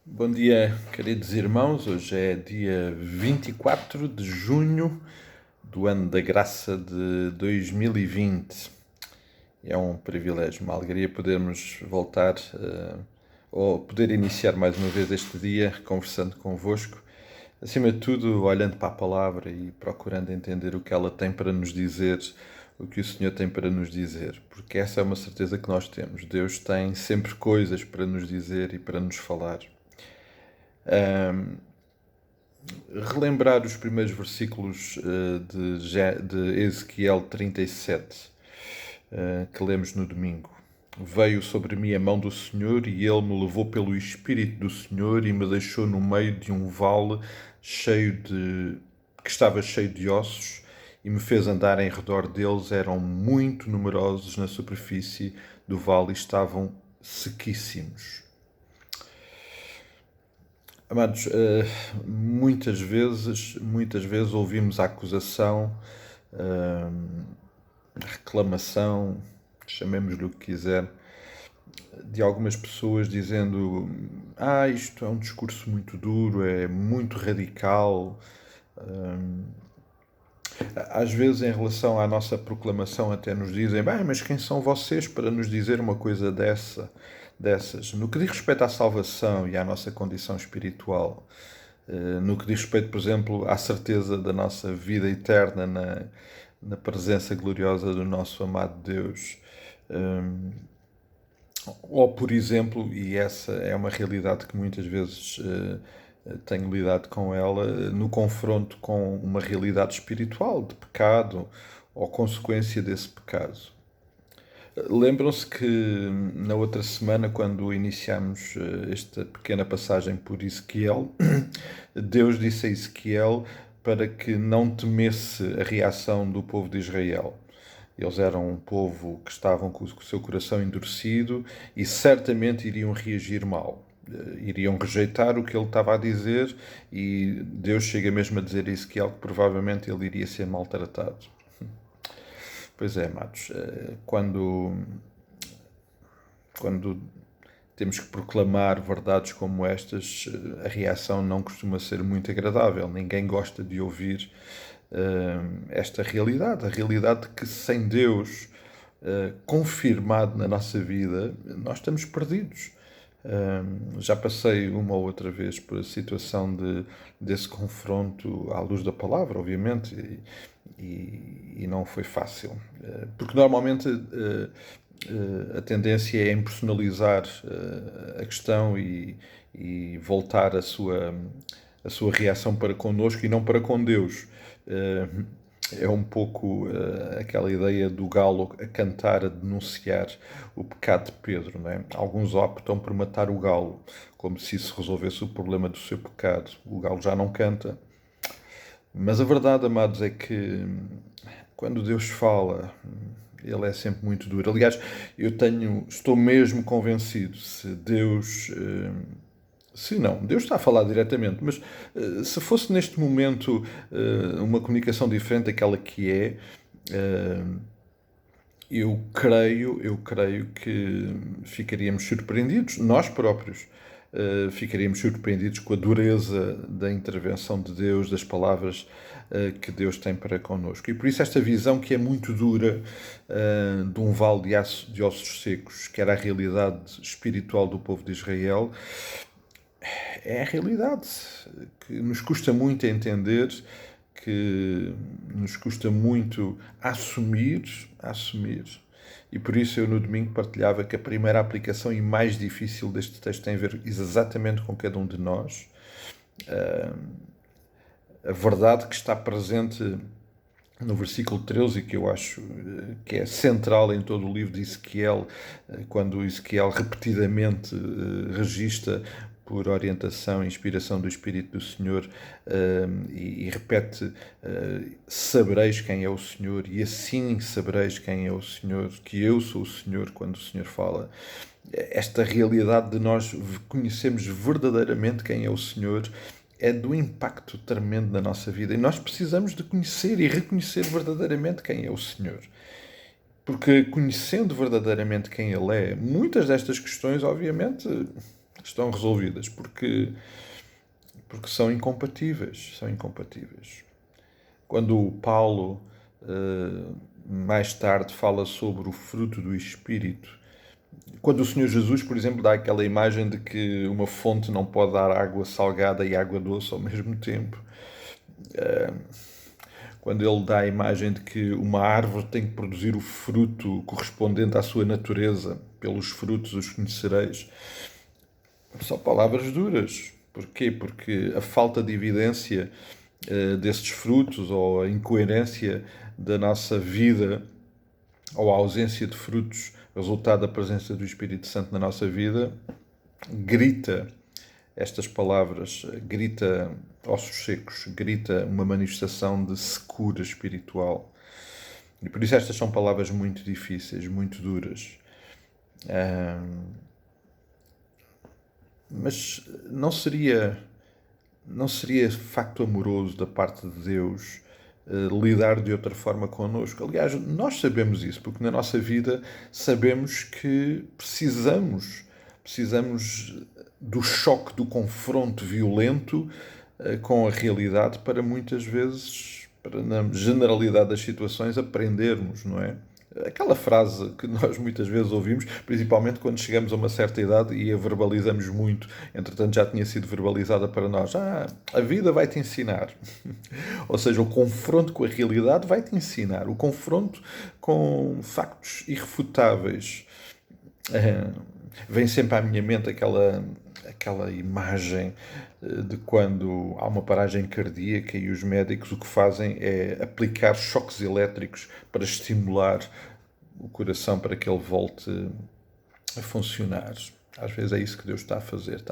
Bom dia, queridos irmãos. Hoje é dia 24 de junho do ano da graça de 2020. É um privilégio, uma alegria podermos voltar ou poder iniciar mais uma vez este dia conversando convosco. Acima de tudo, olhando para a palavra e procurando entender o que ela tem para nos dizer, o que o Senhor tem para nos dizer, porque essa é uma certeza que nós temos. Deus tem sempre coisas para nos dizer e para nos falar. Relembrar os primeiros versículos de Ezequiel 37, que lemos no domingo. Veio sobre mim a mão do Senhor e ele me levou pelo Espírito do Senhor e me deixou no meio de um vale que estava cheio de ossos e me fez andar em redor deles. Eram muito numerosos na superfície do vale e estavam sequíssimos. Amados, muitas vezes ouvimos a acusação, a reclamação, chamemos-lhe o que quiser, de algumas pessoas dizendo: isto é um discurso muito duro, é muito radical. Às vezes, em relação à nossa proclamação, até nos dizem: bem, mas quem são vocês para nos dizer uma coisa dessas? No que diz respeito à salvação e à nossa condição espiritual, no que diz respeito, por exemplo, à certeza da nossa vida eterna na presença gloriosa do nosso amado Deus. Ou, por exemplo, e essa é uma realidade que muitas vezes tenho lidado com ela, no confronto com uma realidade espiritual de pecado ou consequência desse pecado. Lembram-se que na outra semana, quando iniciámos esta pequena passagem por Ezequiel, Deus disse a Ezequiel para que não temesse a reação do povo de Israel. Eles eram um povo que estavam com o seu coração endurecido e certamente iriam reagir mal. Iriam rejeitar o que ele estava a dizer e Deus chega mesmo a dizer a Ezequiel que provavelmente ele iria ser maltratado. Pois é, amados, quando temos que proclamar verdades como estas, a reação não costuma ser muito agradável. Ninguém gosta de ouvir esta realidade. A realidade de que sem Deus confirmado na nossa vida, nós estamos perdidos. Já passei uma ou outra vez por a situação desse confronto à luz da palavra, obviamente, e não foi fácil. Porque normalmente a tendência é impersonalizar a questão e voltar a sua reação para connosco e não para com Deus. É um pouco aquela ideia do galo a cantar, a denunciar o pecado de Pedro. Não é? Alguns optam por matar o galo, como se isso resolvesse o problema do seu pecado. O galo já não canta. Mas a verdade, amados, é que quando Deus fala, ele é sempre muito duro. Aliás, estou mesmo convencido, se não, Deus está a falar diretamente, mas se fosse neste momento uma comunicação diferente daquela que é, eu creio que ficaríamos surpreendidos, nós próprios, ficaríamos surpreendidos com a dureza da intervenção de Deus, das palavras que Deus tem para connosco. E por isso esta visão que é muito dura de um vale de ossos secos, que era a realidade espiritual do povo de Israel, é a realidade que nos custa muito entender, que nos custa muito assumir. E por isso eu no domingo partilhava que a primeira aplicação e mais difícil deste texto tem a ver exatamente com cada um de nós. A verdade que está presente no versículo 13, e que eu acho que é central em todo o livro de Ezequiel, quando Ezequiel repetidamente registra por orientação e inspiração do Espírito do Senhor e repete: sabereis quem é o Senhor, e assim sabereis quem é o Senhor, que eu sou o Senhor, quando o Senhor fala. Esta realidade de nós conhecermos verdadeiramente quem é o Senhor é do impacto tremendo na nossa vida. E nós precisamos de conhecer e reconhecer verdadeiramente quem é o Senhor. Porque conhecendo verdadeiramente quem Ele é, muitas destas questões, obviamente, estão resolvidas, porque são incompatíveis, são incompatíveis. Quando o Paulo, mais tarde, fala sobre o fruto do Espírito, quando o Senhor Jesus, por exemplo, dá aquela imagem de que uma fonte não pode dar água salgada e água doce ao mesmo tempo, quando ele dá a imagem de que uma árvore tem que produzir o fruto correspondente à sua natureza, pelos frutos os conhecereis, são palavras duras. Porquê? Porque a falta de evidência desses frutos, ou a incoerência da nossa vida, ou a ausência de frutos, resultado da presença do Espírito Santo na nossa vida, grita estas palavras, grita ossos secos, grita uma manifestação de secura espiritual. E por isso estas são palavras muito difíceis, muito duras. Mas não seria facto amoroso da parte de Deus lidar de outra forma connosco? Aliás, nós sabemos isso, porque na nossa vida sabemos que precisamos do choque, do confronto violento com a realidade para muitas vezes, para na generalidade das situações, aprendermos, não é? Aquela frase que nós muitas vezes ouvimos, principalmente quando chegamos a uma certa idade e a verbalizamos muito, entretanto já tinha sido verbalizada para nós: a vida vai-te ensinar. Ou seja, o confronto com a realidade vai-te ensinar. O confronto com factos irrefutáveis. Vem sempre à minha mente aquela imagem de quando há uma paragem cardíaca e os médicos o que fazem é aplicar choques elétricos para estimular o coração para que ele volte a funcionar. Às vezes é isso que Deus está a fazer,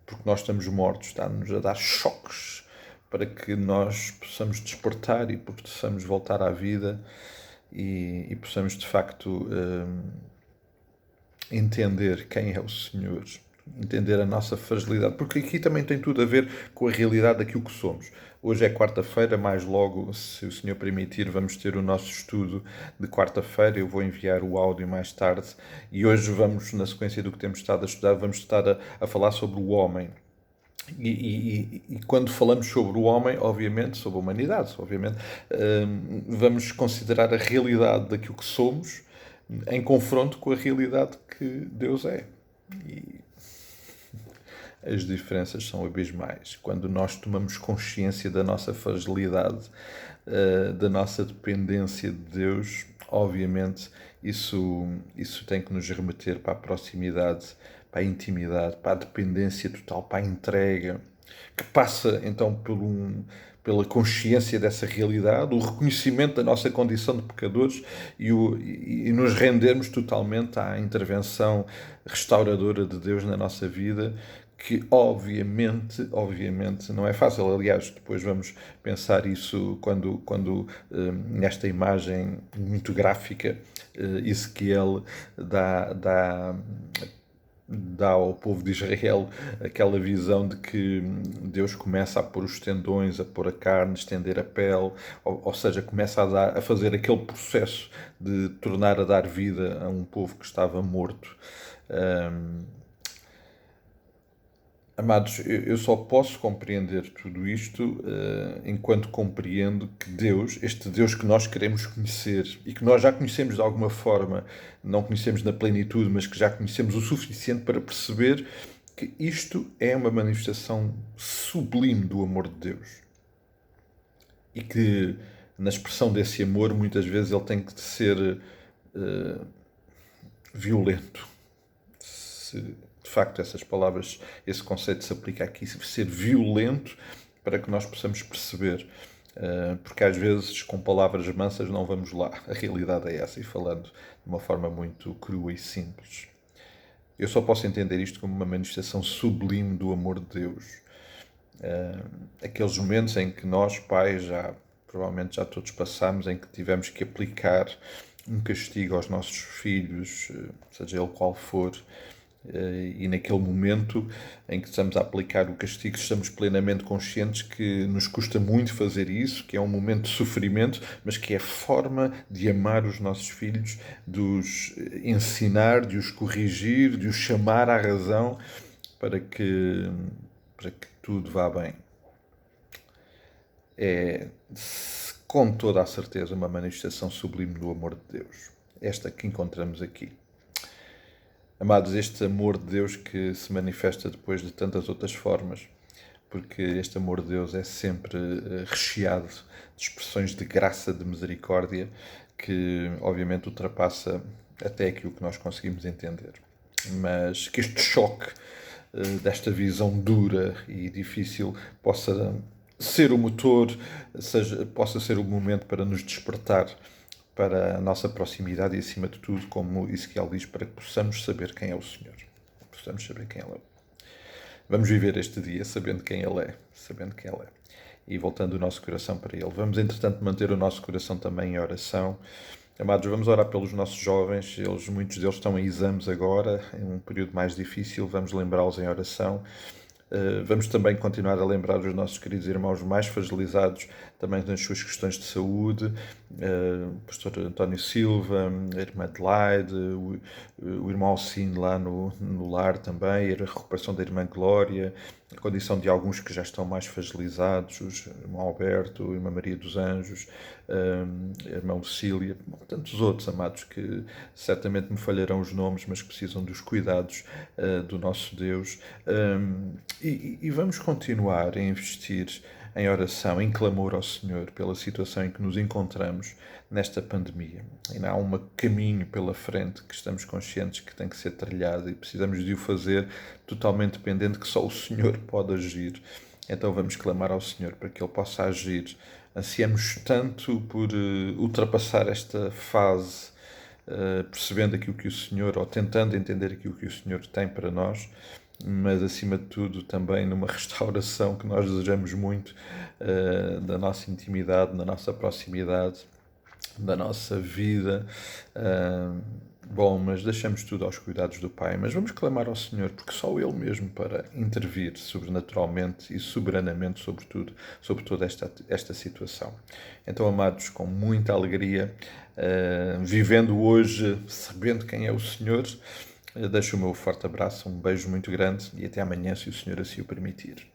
porque nós estamos mortos, está-nos a dar choques para que nós possamos despertar e possamos voltar à vida e possamos de facto entender quem é o Senhor, entender a nossa fragilidade, porque aqui também tem tudo a ver com a realidade daquilo que somos. Hoje é quarta-feira, mais logo, se o Senhor permitir, vamos ter o nosso estudo de quarta-feira. Eu vou enviar o áudio mais tarde e hoje vamos, na sequência do que temos estado a estudar, vamos estar a falar sobre o homem. E quando falamos sobre o homem, obviamente, sobre a humanidade, obviamente, vamos considerar a realidade daquilo que somos em confronto com a realidade que Deus é. E as diferenças são abismais. Quando nós tomamos consciência da nossa fragilidade, da nossa dependência de Deus, obviamente isso tem que nos remeter para a proximidade, para a intimidade, para a dependência total, para a entrega, que passa então pela consciência dessa realidade, o reconhecimento da nossa condição de pecadores e nos rendermos totalmente à intervenção restauradora de Deus na nossa vida, que obviamente não é fácil. Aliás, depois vamos pensar isso quando nesta imagem muito gráfica, Ezequiel dá ao povo de Israel aquela visão de que Deus começa a pôr os tendões, a pôr a carne, estender a pele, ou seja, começa a fazer aquele processo de tornar a dar vida a um povo que estava morto. Amados, eu só posso compreender tudo isto enquanto compreendo que Deus, este Deus que nós queremos conhecer e que nós já conhecemos de alguma forma, não conhecemos na plenitude, mas que já conhecemos o suficiente para perceber que isto é uma manifestação sublime do amor de Deus. E que na expressão desse amor, muitas vezes ele tem que ser violento. De facto, essas palavras, esse conceito se aplica aqui, ser violento, para que nós possamos perceber, porque às vezes com palavras mansas não vamos lá, a realidade é essa, e falando de uma forma muito crua e simples. Eu só posso entender isto como uma manifestação sublime do amor de Deus. Aqueles momentos em que nós, pais, provavelmente já todos passamos, em que tivemos que aplicar um castigo aos nossos filhos, seja ele qual for, E naquele momento em que estamos a aplicar o castigo, estamos plenamente conscientes que nos custa muito fazer isso, que é um momento de sofrimento, mas que é forma de amar os nossos filhos, de os ensinar, de os corrigir, de os chamar à razão para que, para que tudo vá bem. É, com toda a certeza, uma manifestação sublime do amor de Deus. Esta que encontramos aqui. Amados, este amor de Deus que se manifesta depois de tantas outras formas, porque este amor de Deus é sempre recheado de expressões de graça, de misericórdia, que obviamente ultrapassa até aquilo que nós conseguimos entender. Mas que este choque desta visão dura e difícil possa ser o motor, possa ser o momento para nos despertar para a nossa proximidade e, acima de tudo, como Ezequiel diz, para que possamos saber quem é o Senhor. Possamos saber quem Ele é. Vamos viver este dia sabendo quem Ele é, sabendo quem Ele é. E voltando o nosso coração para Ele. Vamos, entretanto, manter o nosso coração também em oração. Amados, vamos orar pelos nossos jovens. Muitos deles estão em exames agora, em um período mais difícil. Vamos lembrá-los em oração. Vamos também continuar a lembrar os nossos queridos irmãos mais fragilizados também nas suas questões de saúde, o pastor António Silva, a irmã Adelaide, o irmão Alcino lá no lar também, a recuperação da irmã Glória, a condição de alguns que já estão mais fragilizados, o irmão Alberto, a irmã Maria dos Anjos, a irmã Lucília, tantos outros, amados, que certamente me falharão os nomes, mas que precisam dos cuidados do nosso Deus. E vamos continuar a investir em oração, em clamor ao Senhor pela situação em que nos encontramos nesta pandemia. Ainda há um caminho pela frente que estamos conscientes que tem que ser trilhado e precisamos de o fazer totalmente dependente que só o Senhor pode agir. Então vamos clamar ao Senhor para que Ele possa agir. Ansiamos tanto por ultrapassar esta fase, percebendo aquilo que o Senhor, ou tentando entender aquilo que o Senhor tem para nós, mas acima de tudo também numa restauração que nós desejamos muito da nossa intimidade, da nossa proximidade, da nossa vida. Bom, mas deixamos tudo aos cuidados do Pai, mas vamos clamar ao Senhor, porque só Ele mesmo para intervir sobrenaturalmente e soberanamente sobre toda esta situação. Então, amados, com muita alegria, vivendo hoje, sabendo quem é o Senhor, deixo o meu forte abraço, um beijo muito grande e até amanhã, se o Senhor assim o permitir.